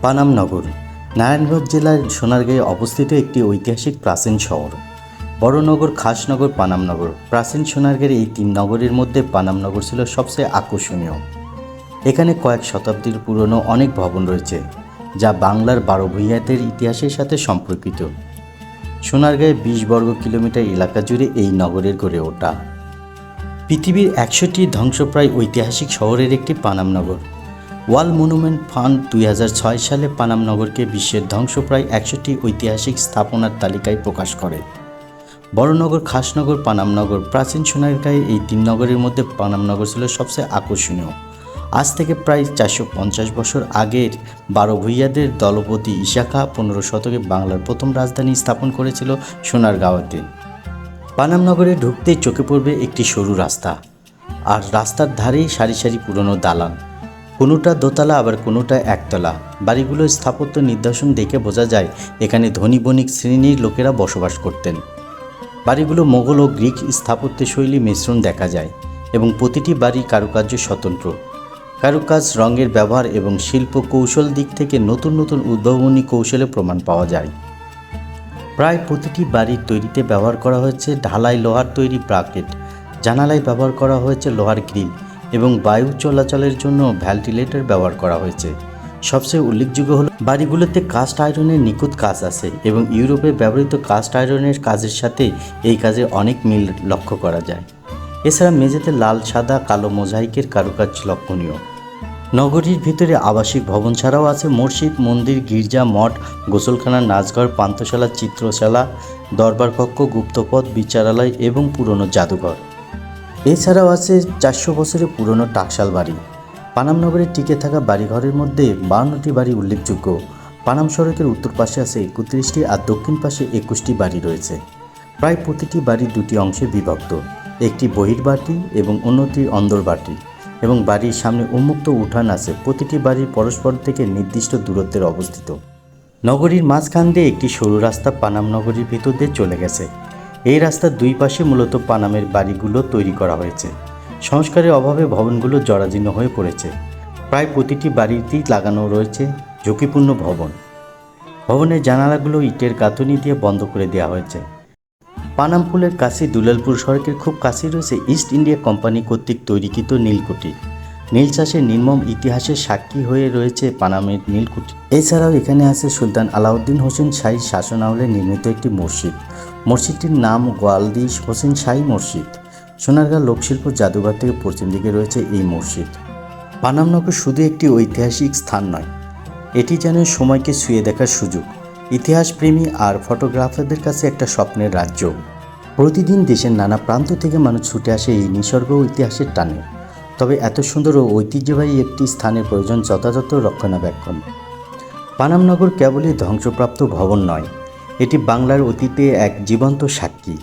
পানাম নগর নারায়ণগঞ্জ জেলার সোনারগাঁয়ে অবস্থিত একটি ঐতিহাসিক প্রাচীন শহর। বড়নগর, খাসনগর, পানামনগর। প্রাচীন সোনারগাঁয়ের এই তিন নগরীর মধ্যে পানামনগর ছিল সবচেয়ে আকর্ষণীয়। এখানে কয়েক শতাব্দীর পুরনো অনেক ভবন রয়েছে, যা বাংলার 12 ভূঁইয়াদের ইতিহাসের সাথে সম্পর্কিত। সোনারগাঁয়ে 20 বর্গ কিলোমিটার এলাকা জুড়ে এই নগরের গড়ে ওঠা। পৃথিবীর 100টি ধ্বংসপ্রায় ঐতিহাসিক শহরের একটি পানামনগর। ওয়ার্ল্ড মনুমেন্ট ফান্ড 2006 সালে পানামনগরকে বিশ্বের ধ্বংসপ্রায় 100টি ঐতিহাসিক স্থাপনার তালিকায় প্রকাশ করে। বড়নগর, খাসনগর, পানামনগর। প্রাচীন সোনারগাঁয়ে এই তিন নগরের মধ্যে পানামনগর ছিল সবচেয়ে আকর্ষণীয়। আজ থেকে প্রায় 450 বছর আগের 12 ভূঁইয়াদের দলপতি ঈসা খাঁ 15 শতকে বাংলার প্রথম রাজধানী স্থাপন করেছিল সোনারগাঁওতে। পানামনগরে ঢুকতেই চোখে পড়বে একটি সরু রাস্তা, আর রাস্তার ধারেই সারি সারি পুরনো দালান। কোনোটা দোতলা, আবার কোনোটা একতলা। বাড়িগুলোর স্থাপত্য নিদর্শন দেখে বোঝা যায় এখানে ধনী বণিক শ্রেণীর লোকেরা বসবাস করতেন। বাড়িগুলো মোগল ও গ্রিক স্থাপত্য শৈলী মিশ্রণ দেখা যায়, এবং প্রতিটি বাড়ি কারুকার্য স্বতন্ত্র। কারুকাজ, রঙের ব্যবহার এবং শিল্প কৌশল দিক থেকে নতুন নতুন উদ্ভাবনী কৌশলে প্রমাণ পাওয়া যায়। প্রায় প্রতিটি বাড়ির তৈরিতে ব্যবহার করা হয়েছে ঢালাই লোহার তৈরি ব্রাকেট। জানালায় ব্যবহার করা হয়েছে লোহার গ্রিল, এবং বায়ু চলাচলের জন্য ভেন্টিলেটর ব্যবহার করা হয়েছে। সবচেয়ে উল্লেখযোগ্য হল বাড়িগুলোতে কাস্ট আয়রনের নিখুঁত কাজ আছে, এবং ইউরোপে ব্যবহৃত কাস্ট আয়রনের কাজের সাথে এই কাজে অনেক মিল লক্ষ্য করা যায়। এছাড়া মেঝেতে লাল, সাদা, কালো মোজাইকের কারুকাজ লক্ষণীয়। নগরীর ভিতরে আবাসিক ভবন ছাড়াও আছে মসজিদ, মন্দির, গির্জা, মঠ, গোসলখানা, নাচঘর, পান্থশালা, চিত্রশালা, দরবার কক্ষ, গুপ্তপথ, বিচারালয় এবং পুরনো জাদুঘর। এছাড়াও আছে 400 বছরের পুরনো টাকশাল বাড়ি। পানাম নগরে টিকে থাকা বাড়িঘরের মধ্যে 52টি বাড়ি উল্লেখযোগ্য। পানাম সড়কের উত্তর পাশে আছে 31টি, আর দক্ষিণ পাশে 21টি বাড়ি রয়েছে। প্রায় প্রতিটি বাড়ি দুটি অংশে বিভক্ত, একটি বহির্বাটি এবং অন্যটি অন্দরবাটি, এবং বাড়ির সামনে উন্মুক্ত উঠান আছে। প্রতিটি বাড়ি পরস্পর থেকে নির্দিষ্ট দূরত্বে অবস্থিত। নগরীর মাঝখান দিয়ে একটি সরু রাস্তা পানাম নগরীর ভিতর দিয়ে চলে গেছে। এই রাস্তার দুই পাশে মূলত পানামের বাড়িগুলো তৈরি করা হয়েছে। সংস্কারের অভাবে ভবনগুলো জরাজীর্ণ হয়ে পড়েছে। প্রায় প্রতিটি বাড়িতেই লাগানো রয়েছে ঝুঁকিপূর্ণ ভবন। ভবনের জানালাগুলো ইটের গাঁথুনি দিয়ে বন্ধ করে দেওয়া হয়েছে। পানাম পুলের কাছে দুলালপুর সড়কের খুব কাছেই রয়েছে ইস্ট ইন্ডিয়া কোম্পানি কর্তৃক তৈরিকৃত নীলকুঠি। নীল চাষের নির্মম ইতিহাসের সাক্ষী হয়ে রয়েছে পানামের নীলকুঠি। এছাড়াও এখানে আছে সুলতান আলাউদ্দিন হোসেন শাহীর শাসনামলে নির্মিত একটি মসজিদ। মসজিদটির নাম গোয়ালদি হোসেন শাহী মসজিদ। সোনারগাঁ লোকশিল্প জাদুঘর থেকে পশ্চিম দিকে রয়েছে এই মসজিদ। পানামনগর শুধু একটি ঐতিহাসিক স্থান নয়, এটি যেন সময়কে ছুঁয়ে দেখার সুযোগ। ইতিহাসপ্রেমী আর ফটোগ্রাফারদের কাছে একটা স্বপ্নের রাজ্য। প্রতিদিন দেশের নানা প্রান্ত থেকে মানুষ ছুটে আসে এই নিসর্গ ও ইতিহাসের টানে। তবে এত সুন্দর ও ঐতিহ্যবাহী একটি স্থানের প্রয়োজন যথাযথ রক্ষণাবেক্ষণ। পানামনগর কেবলই ধ্বংসপ্রাপ্ত ভবন নয়, এটি বাংলার অতীতে এক জীবন্ত সাক্ষী।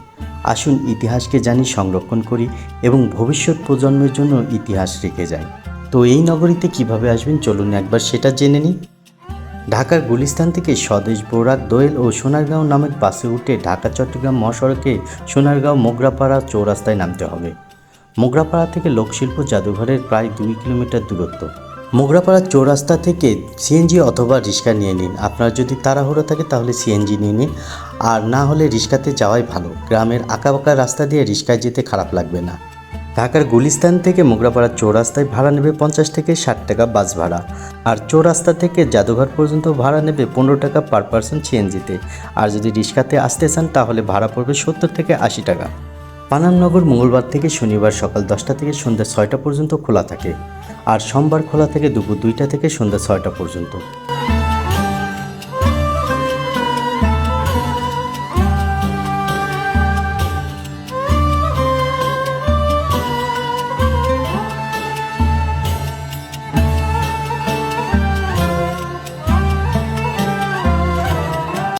আসুন ইতিহাসকে জানি, সংরক্ষণ করি এবং ভবিষ্যৎ প্রজন্মের জন্য ইতিহাস রেখে যাই। তো এই নগরীতে কিভাবে আসবেন চলুন একবার সেটা জেনে নিই। ঢাকার গুলিস্তান থেকে স্বদেশ, বোরাক, দোয়েল ও সোনারগাঁও নামক বাসে উঠে ঢাকা চট্টগ্রাম মহাসড়কে সোনারগাঁও মোগরাপাড়া চৌরাস্তায় নামতে হবে। মোগরাপাড়া থেকে লোকশিল্প জাদুঘরের প্রায় 2 কিলোমিটার দূরত্ব। মোগরাপাড়া চৌরাস্তা থেকে সিএনজি অথবা রিক্সা নিয়ে নিন। আপনার যদি তাড়াহুড়ো থাকে তাহলে সিএনজি নিয়ে নিন, আর না হলে রিক্সাতে যাওয়াই ভালো। গ্রামের আঁকাবাঁকা রাস্তা দিয়ে রিক্সায় যেতে খারাপ লাগবে না। ঢাকার গুলিস্তান থেকে মোগরাপাড়া চৌরাস্তায় ভাড়া নেবে 50 থেকে 60 টাকা বাস ভাড়া, আর চৌরাস্তা থেকে জাদুঘর পর্যন্ত ভাড়া নেবে 15 টাকা পার পারসন সিএনজিতে। আর যদি রিক্সাতে আসতে চান তাহলে ভাড়া পড়বে 70 থেকে 80 টাকা। পানামনগর মঙ্গলবার থেকে শনিবার সকাল 10টা থেকে সন্ধ্যা 6টা পর্যন্ত খোলা থাকে, আর সোমবার খোলা থাকে দুপুর 2টা থেকে সন্ধ্যা 6টা পর্যন্ত।